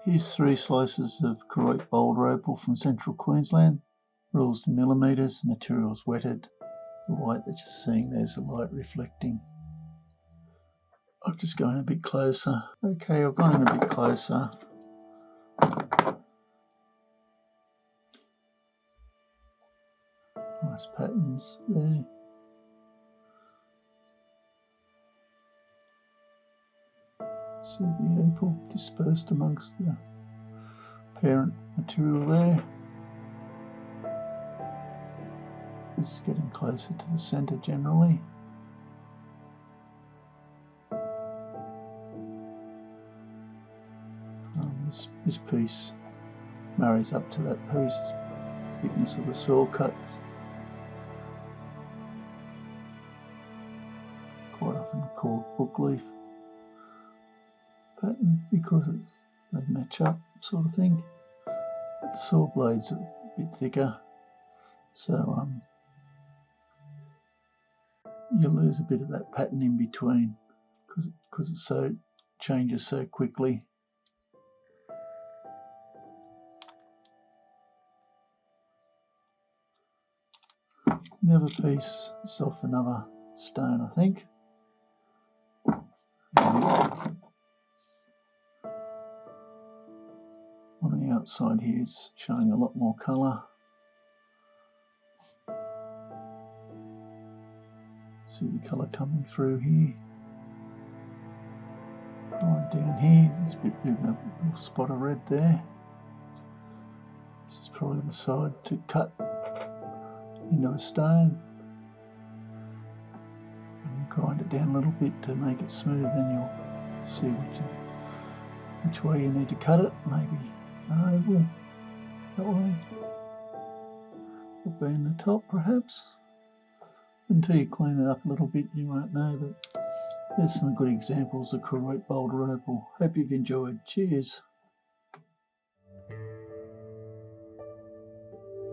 Here's 3 slices of Koroit Boulder Opal from central Queensland. Rules in millimetres, materials wetted. The white that you're seeing there's the light reflecting. I'll just go in a bit closer. Okay, I've gone in a bit closer. Nice patterns there. See the opal dispersed amongst the parent material there. This is getting closer to the centre generally. This piece marries up to that piece, the thickness of the saw cuts. Quite often called book leaf pattern because they match up, sort of thing. But the saw blades are a bit thicker, so you lose a bit of that pattern in between because it so changes so quickly. The other piece is off another stone, I think. On the outside here it's showing a lot more colour. See the colour coming through here. Right down here, there's a bit of a little spot of red there. This is probably the side to cut into a stone. When you grind it down a little bit to make it smooth, then you'll see which way you need to cut it. Maybe an oval that way, or burn the top perhaps. Until you clean it up a little bit you won't know, but there's some good examples of Koroit Boulder Opal. Hope you've enjoyed. Cheers.